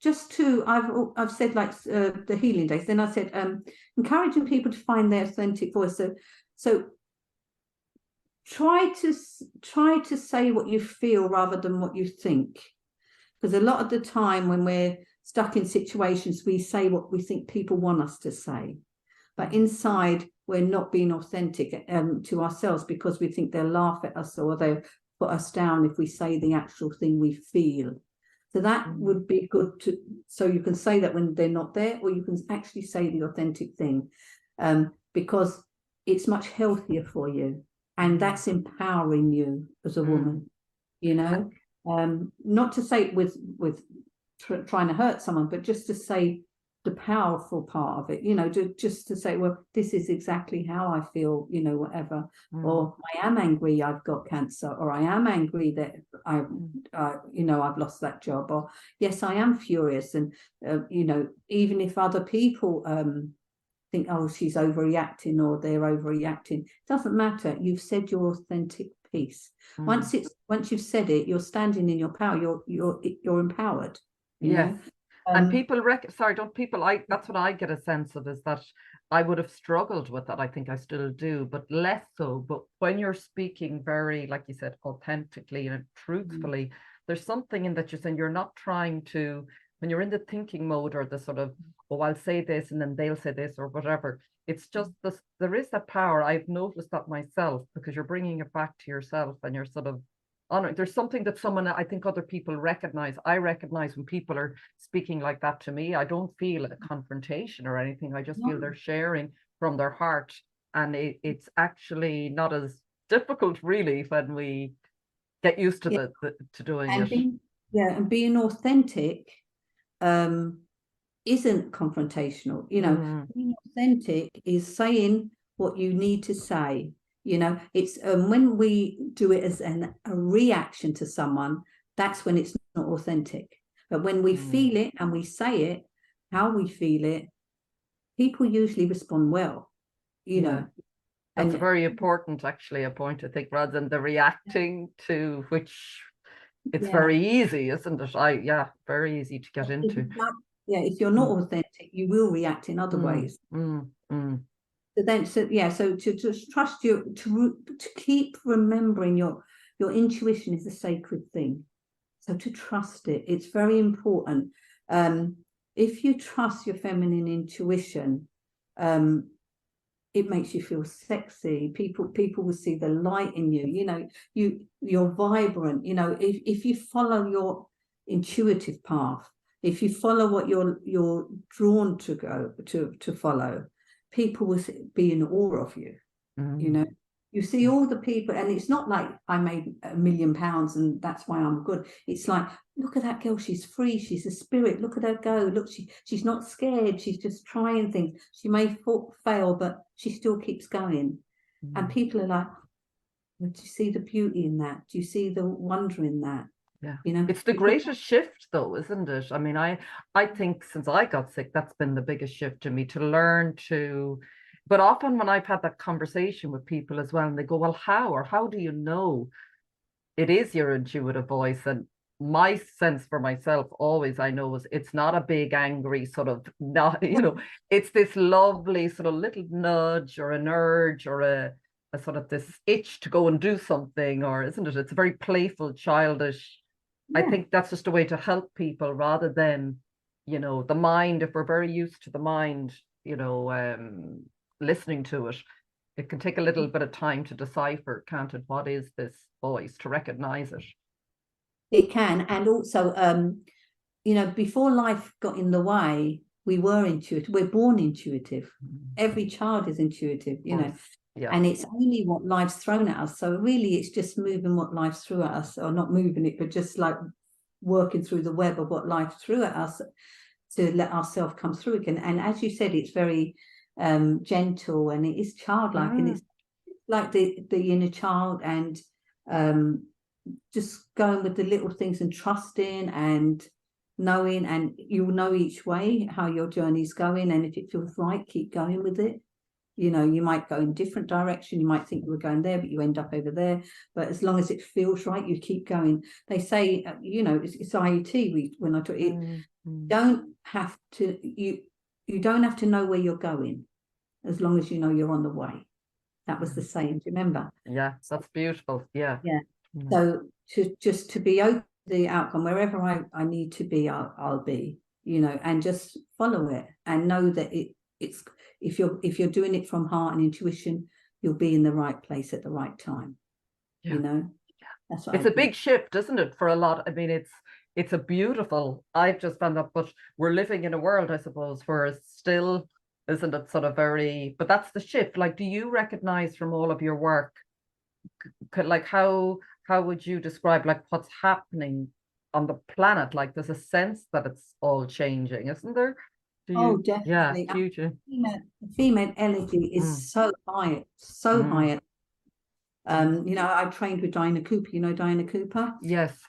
just to I've said like the healing days. Then I said encouraging people to find their authentic voice. So try to say what you feel rather than what you think, because a lot of the time when we're stuck in situations, we say what we think people want us to say, but inside we're not being authentic to ourselves, because we think they'll laugh at us or they'll put us down if we say the actual thing we feel. So that would be good so you can say that when they're not there, or you can actually say the authentic thing, because it's much healthier for you. And that's empowering you as a woman, you know, not to say it with trying to hurt someone, but just to say the powerful part of it, you know, just to say, well, this is exactly how I feel, you know, whatever. Or I am angry I've got cancer, or I am angry that you know, I've lost that job, or yes, I am furious. And you know, even if other people think, oh, she's overreacting or they're overreacting, it doesn't matter. You've said your authentic piece. Once you've said it, you're standing in your power. You're empowered. You know? And people that's what I get a sense of, is that I would have struggled with that. I think I still do, but less so. But when you're speaking very, like you said, authentically and truthfully, there's something in that you're saying. You're not trying to, when you're in the thinking mode, or the sort of, oh, I'll say this and then they'll say this or whatever. It's just this, there is that power. I've noticed that myself, because you're bringing it back to yourself, and you're sort of honoring. There's something that someone, I think other people recognize. I recognize when people are speaking like that to me. I don't feel a confrontation or anything. I just feel they're sharing from their heart. And it's actually not as difficult, really, when we get used to to doing and it. And being authentic isn't confrontational. You know, being authentic is saying what you need to say. You know, it's when we do it as a reaction to someone, that's when it's not authentic. But when we feel it and we say it, how we feel it, people usually respond well, you know. That's a very important, actually, a point, I think, rather than the reacting to, which it's very easy, isn't it? Very easy to get into. If you're not authentic, you will react in other ways. So to just trust you, to keep remembering your intuition is a sacred thing. So to trust it, it's very important. If you trust your feminine intuition, it makes you feel sexy. People will see the light in you. You know, you're vibrant. You know, if you follow your intuitive path, if you follow what you're drawn to go to follow, people will be in awe of you. You know, you see all the people, and it's not like I made £1 million and that's why I'm good. It's like, look at that girl, she's free, she's a spirit, look at her go, look, she's not scared, she's just trying things. She may fail, but she still keeps going. And people are like, do you see the beauty in that? Do you see the wonder in that? You know, it's the greatest shift, though, isn't it? I mean, I think since I got sick, that's been the biggest shift to me, to learn to. But often when I've had that conversation with people as well, and they go, well, how do you know it is your intuitive voice? And my sense for myself always, I know, is it's not a big angry sort of, not, you know, it's this lovely sort of little nudge or an urge or a sort of this itch to go and do something, or isn't it? It's a very playful, childish. I think that's just a way to help people, rather than, you know, the mind. If we're very used to the mind, you know, listening to it, it can take a little bit of time to decipher, can't it? What is this voice, to recognize it? It can. And also, you know, before life got in the way, we were intuitive. We're born intuitive. Every child is intuitive, you know. And it's only what life's thrown at us. So really, it's just moving what life's threw at us, or not moving it, but just like working through the web of what life threw at us to let ourselves come through again. And as you said, it's very gentle, and it is childlike, and it's like the inner child, and just going with the little things and trusting and knowing, and you'll know each way how your journey's going, and if it feels right, keep going with it. You know, you might go in different direction, you might think you were going there, but you end up over there. But as long as it feels right, you keep going. They say, you know, it's IET. When I talk it, don't have to, you don't have to know where you're going, as long as you know you're on the way. That was the saying, do you remember? Yeah, that's beautiful. Yeah. So to be open to the outcome, wherever I need to be, I'll be, you know, and just follow it, and know that it's if you're doing it from heart and intuition, you'll be in the right place at the right time. You know, that's what it's a big shift, isn't it, for a lot? I mean, it's a beautiful, I've just found that, but we're living in a world, I suppose, where it's still, isn't it, sort of very, but that's the shift. Like, do you recognize from all of your work, like how would you describe like what's happening on the planet? Like, there's a sense that it's all changing, isn't there? Oh, Yeah, definitely. huge. Female energy is so high, so high. I trained with Diana Cooper. You know Diana Cooper? Yes.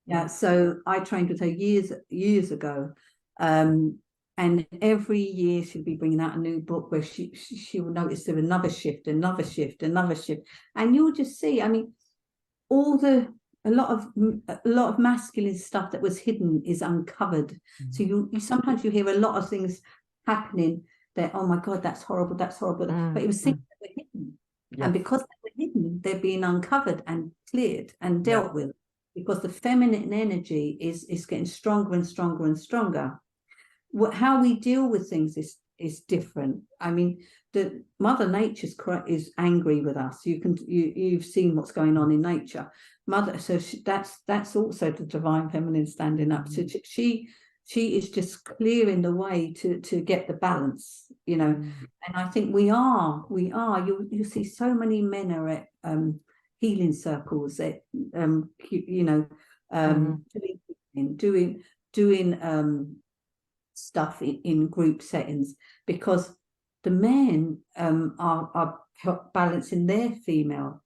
Yeah. So I trained with her years ago. And every year she'd be bringing out a new book where she will notice there another shift, another shift, another shift, and you'll just see. I mean, a lot of masculine stuff that was hidden is uncovered. So you sometimes you hear a lot of things happening that, oh my God, that's horrible, but it was things that were hidden. Yes. And because they were hidden, they're being uncovered and cleared and dealt with, because the feminine energy is getting stronger and stronger and stronger. How we deal with things is different. I mean, the Mother Nature's is angry with us. You've seen what's going on in nature. That's also the divine feminine standing up. So she is just clearing the way to get the balance, And I think we are. You see so many men are at healing circles, at doing stuff in group settings, because the men are balancing their female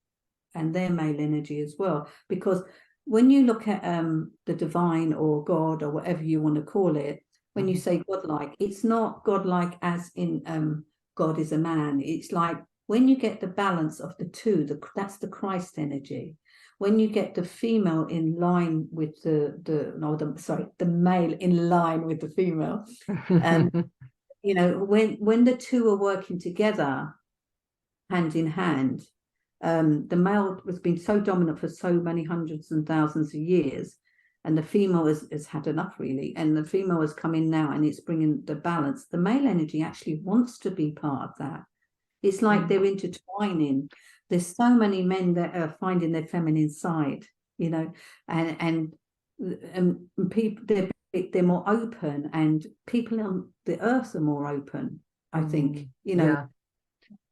and their male energy as well. Because when you look at the divine or God or whatever you want to call it, when you say godlike, it's not godlike as in God is a man. It's like when you get the balance of the two, that's the Christ energy. When you get the female in line with the male in line with the female, when the two are working together, hand in hand, the male has been so dominant for so many hundreds and thousands of years, and the female has had enough, really, and the female has come in now, and it's bringing the balance. The male energy actually wants to be part of that. It's like they're intertwining. There's so many men that are finding their feminine side, and people, they're more open, and people on the earth are more open, I think.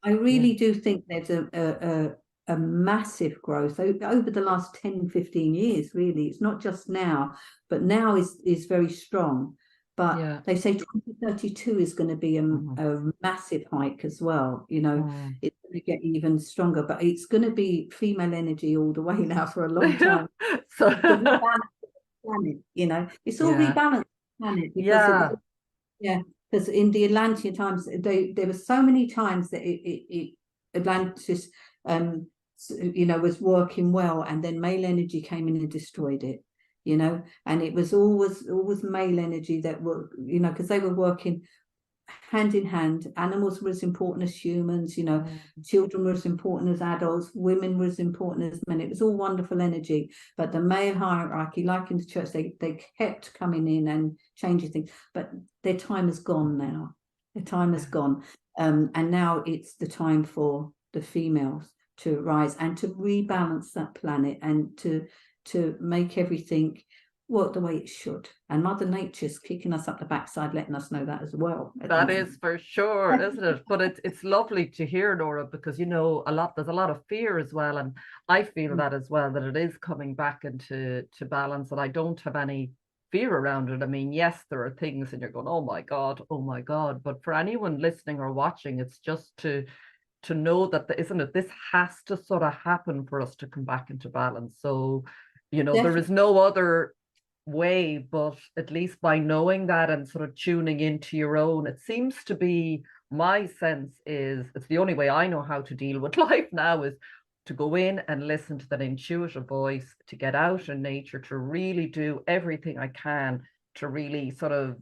I really do think there's a massive growth over the last 10-15 years, really. It's not just now, but now is very strong. But they say 2032 is going to be a massive hike as well. It's going to get even stronger, but it's going to be female energy all the way now for a long time. So to rebalance the planet, it's all rebalanced planet, because because in the Atlantean times, there were so many times that Atlantis was working well, and then male energy came in and destroyed it. And it was always male energy that were, because they were working hand in hand. Animals were as important as humans, children were as important as adults, women were as important as men. It was all wonderful energy, but the male hierarchy, like in the church, they kept coming in and changing things, but their time is gone now. Their time is gone. And now it's the time for the females to rise and to rebalance that planet, and to make everything work the way it should. And Mother Nature's kicking us up the backside, letting us know that as well. That is for sure, isn't it? But it's lovely to hear, Norah, because there's a lot of fear as well, and I feel that as well, that it is coming back into balance, and I don't have any fear around it. I mean, yes, there are things and you're going, oh my God, but for anyone listening or watching, it's just to know that this has to sort of happen for us to come back into balance. So there is no other way, but at least by knowing that and sort of tuning into your own, it seems to be, my sense is, it's the only way I know how to deal with life now, is to go in and listen to that intuitive voice, to get out in nature, to really do everything I can to really sort of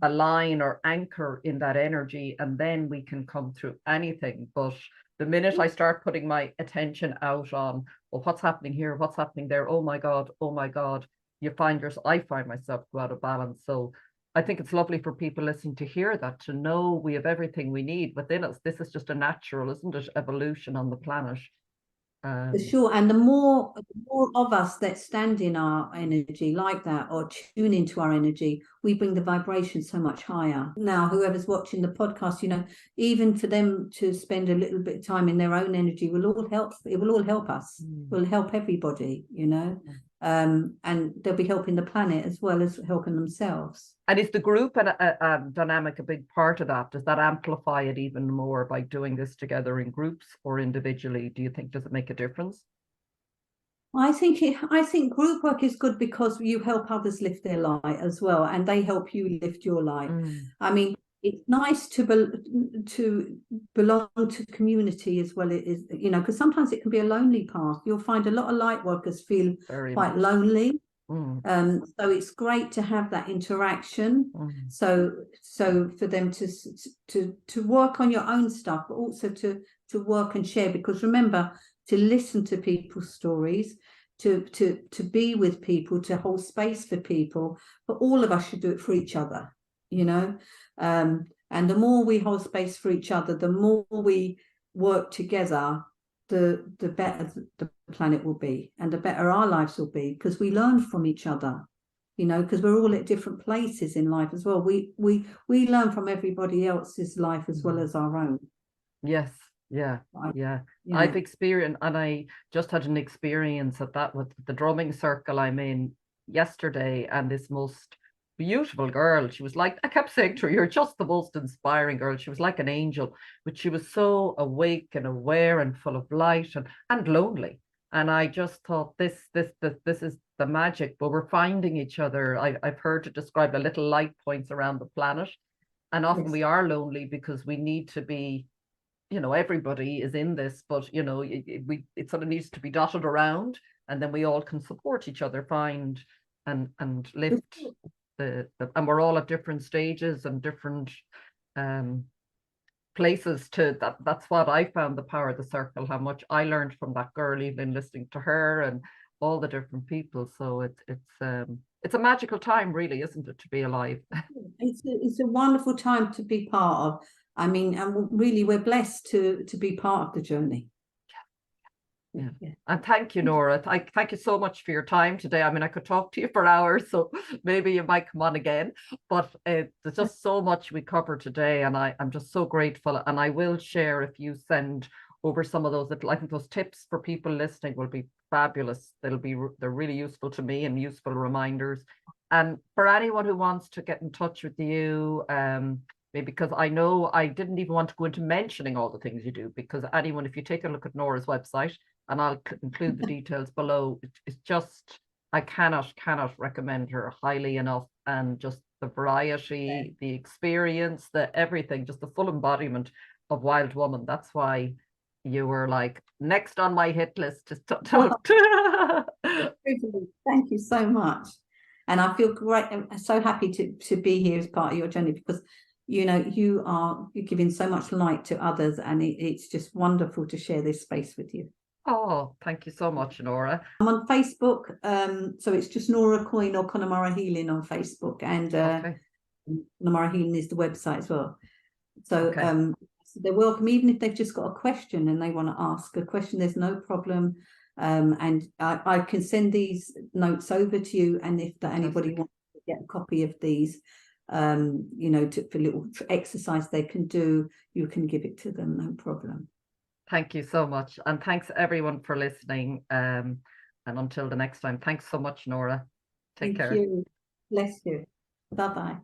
align or anchor in that energy, and then we can come through anything. But the minute I start putting my attention out on, well, what's happening here, what's happening there, oh my God, I find myself go out of balance. So I think it's lovely for people listening to hear that, to know we have everything we need within us. This is just a natural, isn't it, evolution on the planet. For sure. And the more of us that stand in our energy like that, or tune into our energy, we bring the vibration so much higher. Now, whoever's watching the podcast, even for them to spend a little bit of time in their own energy will all help. It will all help us. Will help everybody, and they'll be helping the planet as well as helping themselves. And is the group dynamic a big part of that? Does that amplify it even more by doing this together in groups or individually? Do you think, does it make a difference? I think group work is good because you help others lift their light as well, and they help you lift your light. I mean, it's nice to belong to community as well. It is, you know, because sometimes it can be a lonely path. You'll find a lot of light workers feel quite lonely. So it's great to have that interaction. So for them to work on your own stuff, but also to work and share. Because remember, to listen to people's stories, to be with people, to hold space for people. But all of us should do it for each other, you know. And the more we hold space for each other, the more we work together, the better the planet will be, and the better our lives will be, because we learn from each other, you know, because we're all at different places in life as well. We learn from everybody else's life as well as our own. Yes. Yeah. I've experienced, and I just had an experience at that with the drumming circle I'm in yesterday, and this most beautiful girl, she was like, I kept saying to her, you're just the most inspiring girl. She was like an angel, but she was so awake and aware and full of light and lonely. And I just thought, this is the magic. But we're finding each other. I've heard it described, the little light points around the planet, and often we are lonely because we need to be, you know, everybody is in this, but you know, it sort of needs to be dotted around, and then we all can support each other, find and lift and we're all at different stages and different places to that. That's what I found, the power of the circle, how much I learned from that girl, even listening to her and all the different people. So it's a magical time, really, isn't it, to be alive? It's a wonderful time to be part of. I mean, and really, we're blessed to be part of the journey. Yeah. And thank you, Norah. Thank you so much for your time today. I mean, I could talk to you for hours, so maybe you might come on again. But there's just so much we covered today, and I'm just so grateful. And I will share, if you send over some of those little, I think those tips for people listening will be fabulous. They're really useful to me and useful reminders. And for anyone who wants to get in touch with you, maybe, because I know I didn't even want to go into mentioning all the things you do, because anyone, if you take a look at Norah's website, and I'll include the details below, it's just, I cannot recommend her highly enough. And just the variety, the experience, the everything, just the full embodiment of Wild Woman. That's why you were like next on my hit list to talk to. Thank you so much. And I feel great. I'm so happy to be here as part of your journey, because you know, you're giving so much light to others, and it's just wonderful to share this space with you. Oh, thank you so much, Norah. I'm on Facebook, so it's just Norah Coyne or Connemara Healing on Facebook, and Connemara Healing is the website as well. So so they're welcome, even if they've just got a question and they want to ask a question, there's no problem. And I can send these notes over to you, and if anybody wants to get a copy of these, you know, for little exercise they can do, you can give it to them, no problem. Thank you so much, and thanks everyone for listening, and until the next time, thanks so much, Norah. Take care. Thank you. Bless you. Bye-bye.